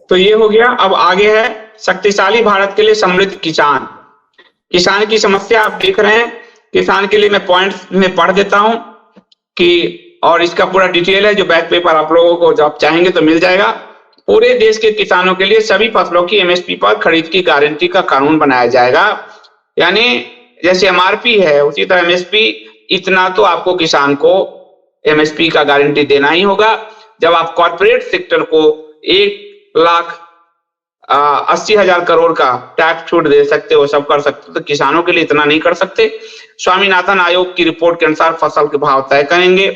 तो ये हो गया। अब आगे है शक्तिशाली भारत के लिए समृद्ध किसान। किसान की समस्या आप देख रहे हैं। किसान के लिए मैं पॉइंट्स में पढ़ देता हूं कि, और इसका पूरा डिटेल है जो बैक पेपर आप लोगों को जब आप चाहेंगे तो मिल जाएगा। पूरे देश के किसानों के लिए सभी फसलों की एमएसपी पर खरीद की गारंटी का कानून बनाया जाएगा। यानी जैसे एमआरपी है उसी तरह एमएसपी, इतना तो आपको किसान को एमएसपी का गारंटी देना ही होगा। जब आप कॉर्पोरेट सेक्टर को 1,80,000 करोड़ का टैक्स छूट दे सकते हो, सब कर सकते हो, तो किसानों के लिए इतना नहीं कर सकते। स्वामीनाथन आयोग की रिपोर्ट के अनुसार फसल के भाव तय करेंगे।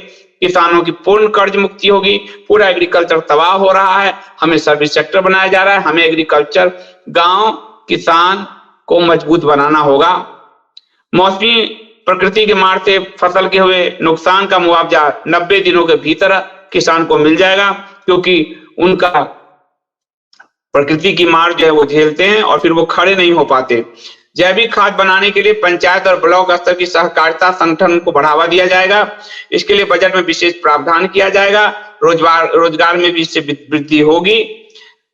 किसानों की पूर्ण कर्ज मुक्ति होगी। पूरा एग्रीकल्चर तबाह हो रहा है, हमें सर्विस सेक्टर बनाया जा रहा है। हमें एग्रीकल्चर, गांव, किसान को मजबूत बनाना होगा। मौसमी प्रकृति के मार से फसल के हुए नुकसान का मुआवजा 90 दिनों के भीतर किसान को मिल जाएगा, क्योंकि उनका प्रकृति की मार जो है वो झेलते हैं और फिर वो खड़े नहीं हो पाते। जैविक खाद बनाने के लिए पंचायत और ब्लॉक स्तर की सहकारिता संगठन को बढ़ावा दिया जाएगा। इसके लिए बजट में विशेष प्रावधान किया जाएगा। रोजगार में भी इससे वृद्धि होगी।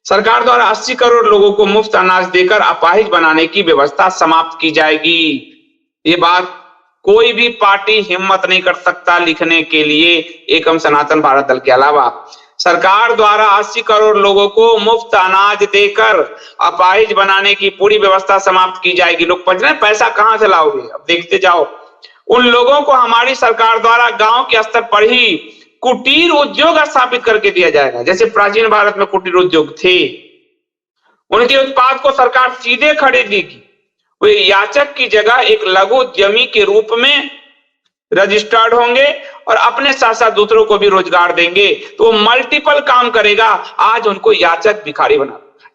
सरकार द्वारा 80 करोड़ लोगों को मुफ्त अनाज देकर अपाहिज बनाने की व्यवस्था समाप्त की जाएगी। ये बात कोई भी पार्टी हिम्मत नहीं कर सकता लिखने के लिए, एकम सनातन भारत दल के अलावा। सरकार द्वारा 80 करोड़ लोगों को मुफ्त अनाज देकर अपाहिज बनाने की पूरी व्यवस्था समाप्त की जाएगी। लोग पूछ रहे हैं पैसा कहां से लाओगे? अब देखते जाओ। उन लोगों को हमारी सरकार द्वारा गांव के स्तर पर ही कुटीर उद्योग स्थापित करके दिया जाएगा। जैसे प्राचीन भारत में कुटीर उद्योग थे, उनके उत्पाद को सरकार सीधे खरीदेगी। वे याचक की जगह एक लघु उद्यमी के रूप में रजिस्टर्ड होंगे और अपने साथ साथ दूसरों को भी रोजगार देंगे, तो वो मल्टीपल काम करेगा। आज उनको याचक भिखारी बना दिया है।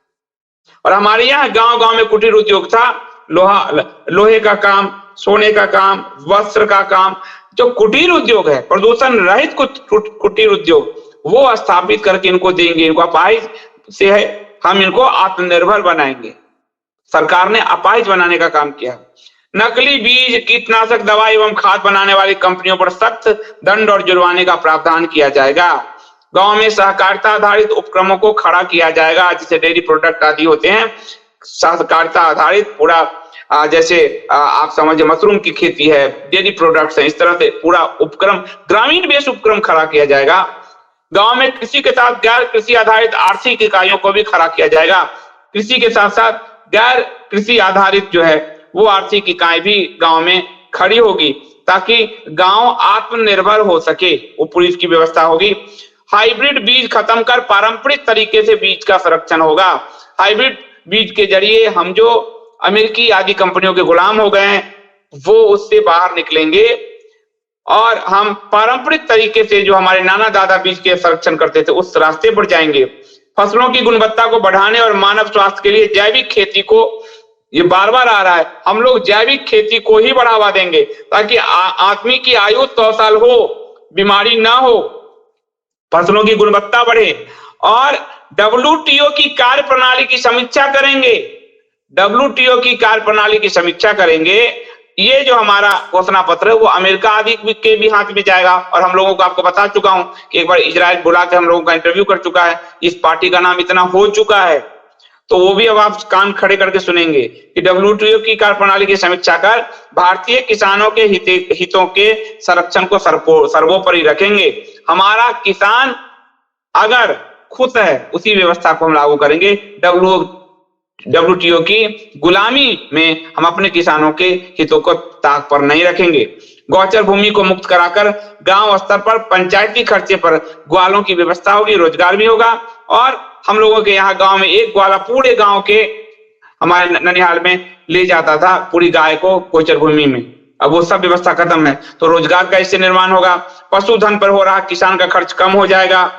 और हमारे यहाँ गांव गांव में कुटीर उद्योग था। लोहे का काम, सोने का काम, वस्त्र का काम, जो कुटीर उद्योग है, प्रदूषण रहित कुटीर उद्योग, वो स्थापित करके इनको देंगे। इनको अपाहिज से है, हम इनको आत्मनिर्भर बनाएंगे। सरकार ने अपाहिज बनाने का काम किया। नकली बीज, कीटनाशक दवा एवं खाद बनाने वाली कंपनियों पर सख्त दंड और जुर्माने का प्रावधान किया जाएगा। गांव में सहकारिता आधारित उपक्रमों को खड़ा किया जाएगा, जैसे डेयरी प्रोडक्ट आदि होते हैं, सहकारिता आधारित पूरा, जैसे आप समझिए मशरूम की खेती है, डेयरी प्रोडक्ट्स है, इस तरह से पूरा उपक्रम, ग्रामीण बेस उपक्रम खड़ा किया जाएगा। गांव में कृषि के साथ गैर कृषि आधारित आर्थिक इकाइयों को भी खड़ा किया जाएगा। कृषि के साथ साथ गैर कृषि आधारित जो है वो आर्थिक इकाई भी गांव में खड़ी होगी, ताकि गांव आत्मनिर्भर हो सके। वो पूरी इसकी व्यवस्था होगी। हाइब्रिड बीज खत्म कर पारंपरिक तरीके से बीज का संरक्षण होगा। हाइब्रिड बीज के जरिए हम जो अमेरिकी आदि कंपनियों के गुलाम हो गए हैं वो उससे बाहर निकलेंगे और हम पारंपरिक तरीके से जो हमारे नाना दादा बीज के संरक्षण करते थे उस रास्ते पर जाएंगे। फसलों की गुणवत्ता को बढ़ाने और मानव स्वास्थ्य के लिए जैविक खेती को, ये बार बार आ रहा है, हम लोग जैविक खेती को ही बढ़ावा देंगे, ताकि आदमी की आयु 100 साल हो, बीमारी ना हो, फसलों की गुणवत्ता बढ़े। और डब्ल्यूटीओ की कार्य प्रणाली की समीक्षा करेंगे। डब्ल्यूटीओ की कार्य प्रणाली की समीक्षा करेंगे। ये जो हमारा घोषणा पत्र है वो अमेरिका आदि के भी हाथ में जाएगा। और हम लोगों को आपको बता चुका हूं कि एक बार इजराइल बुला के हम लोगों का इंटरव्यू कर चुका है। इस पार्टी का नाम इतना हो चुका है, तो वो भी अब आप कान खड़े करके सुनेंगे कि डब्ल्यूटीओ की कार्य प्रणाली की समीक्षा कर भारतीय किसानों के हितों के संरक्षण को सर्वोपरि रखेंगे। हमारा किसान अगर खुश है उसी व्यवस्था को हम लागू करेंगे। डब्ल्यूटीओ की गुलामी में हम अपने किसानों के हितों को ताक पर नहीं रखेंगे। गौचर भूमि को मुक्त कराकर गांव स्तर पर पंचायती खर्चे पर ग्वालों की व्यवस्था होगी, रोजगार भी होगा। और हम लोगों के यहाँ गांव में एक ग्वाला पूरे गांव के, हमारे ननिहाल में ले जाता था पूरी गाय को गोचर भूमि में। अब वो सब व्यवस्था खत्म है, तो रोजगार का इससे निर्माण होगा। पशुधन पर हो रहा किसान का खर्च कम हो जाएगा।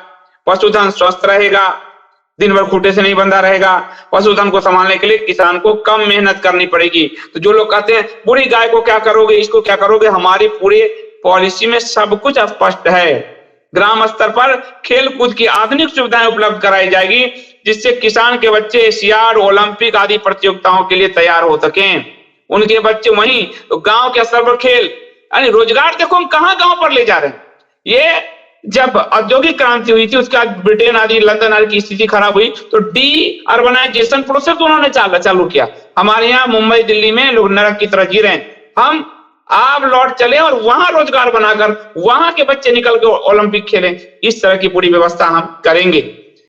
पशुधन स्वस्थ रहेगा, दिन भर खूंटे से नहीं बंधा रहेगा। पशुधन को संभालने के लिए किसान को कम मेहनत करनी पड़ेगी। तो जो लोग कहते हैं पूरी गाय को क्या करोगे, इसको क्या करोगे, हमारी पूरी पॉलिसी में सब कुछ स्पष्ट है। ग्राम स्तर पर खेल कूद की आधुनिक सुविधाएं उपलब्ध कराई जाएगी, जिससे किसान के बच्चे एशियाड, ओलंपिक आदि प्रतियोगिताओं के लिए तैयार हो सकें। उनके बच्चे वहीं, तो गांव के स्तर पर खेल, यानी रोजगार देखो हम कहां गांव पर ले जा रहे हैं। ये जब औद्योगिक क्रांति हुई थी उसके बाद ब्रिटेन आदि लंदन आदि की स्थिति खराब हुई तो डी अर्बनाइजेशन प्रोसेस उन्होंने चालू किया। हमारे यहाँ मुंबई दिल्ली में लोग नरक की तरह जी रहे हैं, हम आप लौट चले और वहां रोजगार बनाकर वहां के बच्चे निकल के ओलंपिक खेलें, इस तरह की पूरी व्यवस्था हम करेंगे।